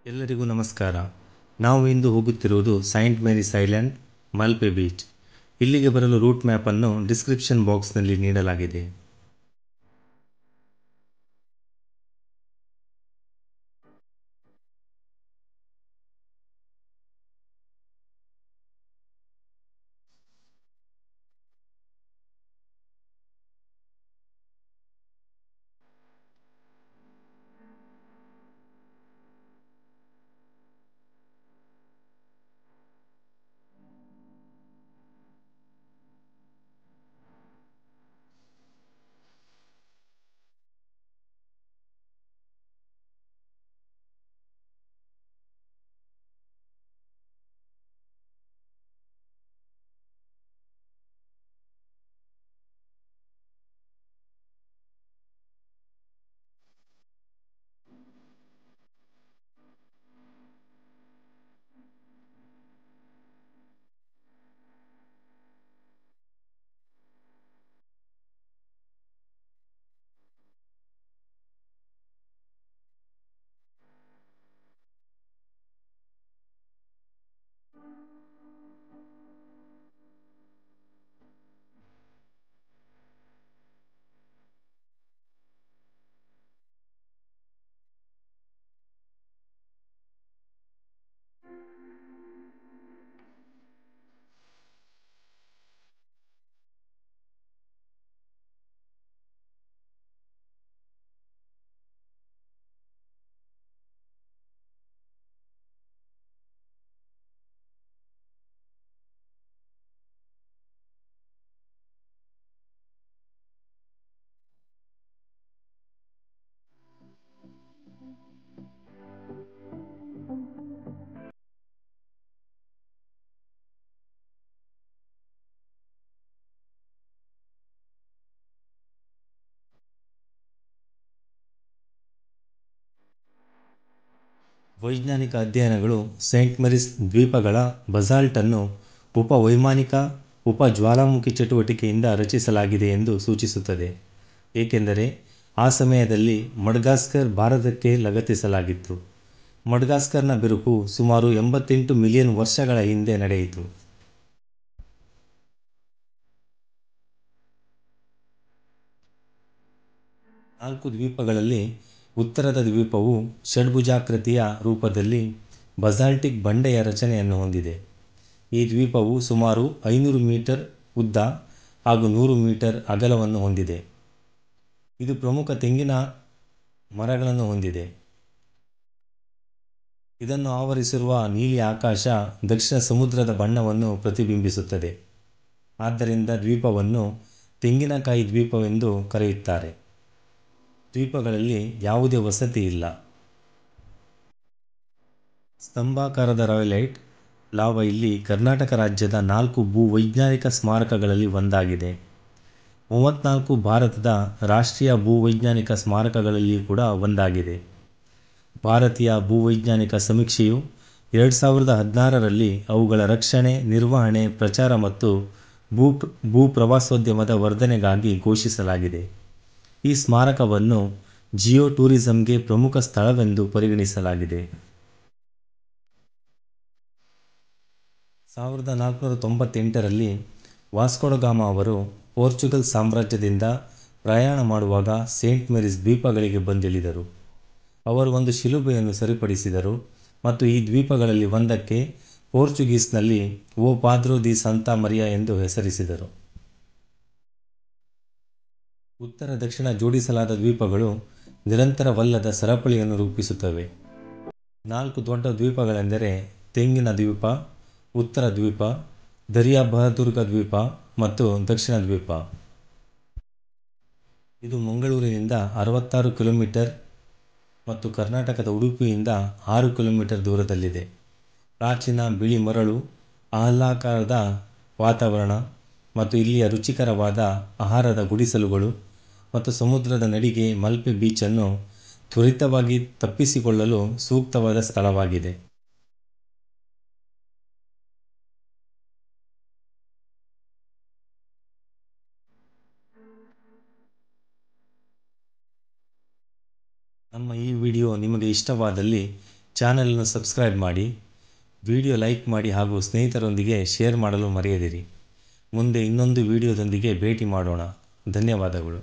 ಎಲ್ಲರಿಗೂ ನಮಸ್ಕಾರ. ನಾವು ಇಂದು ಹೋಗುತ್ತಿರುವುದು Saint Mary's island, Malpe beach. ಇಲ್ಲಿಗೆ ಬರಲು ರೂಟ್ ಮ್ಯಾಪನ್ನು ಡಿಸ್ಕ್ರಿಪ್ಷನ್ ಬಾಕ್ಸ್ನಲ್ಲಿ ನೀಡಲಾಗಿದೆ. ವೈಜ್ಞಾನಿಕ ಅಧ್ಯಯನಗಳು ಸೇಂಟ್ ಮೇರೀಸ್ ದ್ವೀಪಗಳ ಬಸಾಲ್ಟನ್ನು ಉಪ-ವೈಮಾನಿಕ ಉಪ-ಜ್ವಾಲಾಮುಖಿ ಚಟುವಟಿಕೆಯಿಂದ ರಚಿಸಲಾಗಿದೆ ಎಂದು ಸೂಚಿಸುತ್ತದೆ, ಏಕೆಂದರೆ ಆ ಸಮಯದಲ್ಲಿ ಮಡಗಾಸ್ಕರ್ ಭಾರತಕ್ಕೆ ಲಗತ್ತಿಸಲಾಗಿತ್ತು. ಮಡಗಾಸ್ಕರ್ನ ಬಿರುಕು ಸುಮಾರು 88 ಮಿಲಿಯನ್ ವರ್ಷಗಳ ಹಿಂದೆ ನಡೆಯಿತು. ನಾಲ್ಕು ದ್ವೀಪಗಳಲ್ಲಿ ಉತ್ತರದ ದ್ವೀಪವು ಷಡ್ಭುಜಾಕೃತಿಯ ರೂಪದಲ್ಲಿ ಬಸಾಲ್ಟಿಕ್ ಬಂಡೆಯ ರಚನೆಯನ್ನು ಹೊಂದಿದೆ. ಈ ದ್ವೀಪವು ಸುಮಾರು 500 ಮೀಟರ್ ಉದ್ದ ಹಾಗೂ 100 ಮೀಟರ್ ಅಗಲವನ್ನು ಹೊಂದಿದೆ. ಇದು ಪ್ರಮುಖ ತೆಂಗಿನ ಮರಗಳನ್ನು ಹೊಂದಿದೆ. ಇದನ್ನು ಆವರಿಸಿರುವ ನೀಲಿ ಆಕಾಶ ದಕ್ಷಿಣ ಸಮುದ್ರದ ಬಣ್ಣವನ್ನು ಪ್ರತಿಬಿಂಬಿಸುತ್ತದೆ. ಆದ್ದರಿಂದ ದ್ವೀಪವನ್ನು ತೆಂಗಿನಕಾಯಿ ದ್ವೀಪವೆಂದು ಕರೆಯುತ್ತಾರೆ. ದ್ವೀಪಗಳಲ್ಲಿ ಯಾವುದೇ ವಸತಿ ಇಲ್ಲ. ಸ್ತಂಭಾಕಾರದ ರಾಯಲೈಟ್ ಲಾವಾ ಇಲ್ಲಿ ಕರ್ನಾಟಕ ರಾಜ್ಯದ 4 ಭೂವೈಜ್ಞಾನಿಕ ಸ್ಮಾರಕಗಳಲ್ಲಿ ಒಂದಾಗಿದೆ. 34 ಭಾರತದ ರಾಷ್ಟ್ರೀಯ ಭೂವೈಜ್ಞಾನಿಕ ಸ್ಮಾರಕಗಳಲ್ಲಿ ಕೂಡ ಒಂದಾಗಿದೆ. ಭಾರತೀಯ ಭೂವೈಜ್ಞಾನಿಕ ಸಮೀಕ್ಷೆಯು 2016ರಲ್ಲಿ ಅವುಗಳ ರಕ್ಷಣೆ, ನಿರ್ವಹಣೆ, ಪ್ರಚಾರ ಮತ್ತು ಭೂಪ್ರವಾಸೋದ್ಯಮದ ವರ್ಧನೆಗಾಗಿ ಘೋಷಿಸಲಾಗಿದೆ. ಈ ಸ್ಮಾರಕವನ್ನು ಜಿಯೋ ಟೂರಿಸಂಗೆ ಪ್ರಮುಖ ಸ್ಥಳವೆಂದು ಪರಿಗಣಿಸಲಾಗಿದೆ. 1498ರಲ್ಲಿ ವಾಸ್ಕೋ ಡ ಗಾಮಾ ಅವರು ಪೋರ್ಚುಗಲ್ ಸಾಮ್ರಾಜ್ಯದಿಂದ ಪ್ರಯಾಣ ಮಾಡುವಾಗ ಸೇಂಟ್ ಮೇರೀಸ್ ದ್ವೀಪಗಳಿಗೆ ಬಂದಿಳಿದರು. ಅವರು ಒಂದು ಶಿಲುಬೆಯನ್ನು ಸರಿಪಡಿಸಿದರು ಮತ್ತು ಈ ದ್ವೀಪಗಳಲ್ಲಿ ಒಂದಕ್ಕೆ ಪೋರ್ಚುಗೀಸ್ನಲ್ಲಿ ಓ ಪಾದ್ರೋ ದಿ ಸಂತಾ ಮರಿಯಾ ಎಂದು ಹೆಸರಿಸಿದರು. ಉತ್ತರ-ದಕ್ಷಿಣ ಜೋಡಿಸಲಾದ ದ್ವೀಪಗಳು ನಿರಂತರವಲ್ಲದ ಸರಪಳಿಯನ್ನು ರೂಪಿಸುತ್ತವೆ. 4 ದೊಡ್ಡ ದ್ವೀಪಗಳೆಂದರೆ ತೆಂಗಿನ ದ್ವೀಪ, ಉತ್ತರ ದ್ವೀಪ, ದರಿಯಾ ಬಹದ್ದೂರ್ಗ ದ್ವೀಪ ಮತ್ತು ದಕ್ಷಿಣ ದ್ವೀಪ. ಇದು ಮಂಗಳೂರಿನಿಂದ 66 ಕಿಲೋಮೀಟರ್ ಮತ್ತು ಕರ್ನಾಟಕದ ಉಡುಪಿಯಿಂದ 6 ಕಿಲೋಮೀಟರ್ ದೂರದಲ್ಲಿದೆ. ಪ್ರಾಚೀನ ಬಿಳಿ ಮರಳು, ಆಹ್ಲಾದಕರ ವಾತಾವರಣ ಮತ್ತು ಇಲ್ಲಿಯ ರುಚಿಕರವಾದ ಆಹಾರದ ಗುಡಿಸಲುಗಳು ಮತ್ತು ಸಮುದ್ರದ ನಡಿಗೆ ಮಲ್ಪೆ ಬೀಚನ್ನು ತ್ವರಿತವಾಗಿ ತಪ್ಪಿಸಿಕೊಳ್ಳಲು ಸೂಕ್ತವಾದ ಸ್ಥಳವಾಗಿದೆ. ನಮ್ಮ ಈ ವಿಡಿಯೋ ನಿಮಗೆ ಇಷ್ಟವಾದಲ್ಲಿ ಚಾನಲನ್ನು ಸಬ್ಸ್ಕ್ರೈಬ್ ಮಾಡಿ, ವಿಡಿಯೋ ಲೈಕ್ ಮಾಡಿ ಹಾಗೂ ಸ್ನೇಹಿತರೊಂದಿಗೆ ಶೇರ್ ಮಾಡಲು ಮರೆಯದಿರಿ. ಮುಂದೆ ಇನ್ನೊಂದು ವಿಡಿಯೋದೊಂದಿಗೆ ಭೇಟಿ ಮಾಡೋಣ. ಧನ್ಯವಾದಗಳು.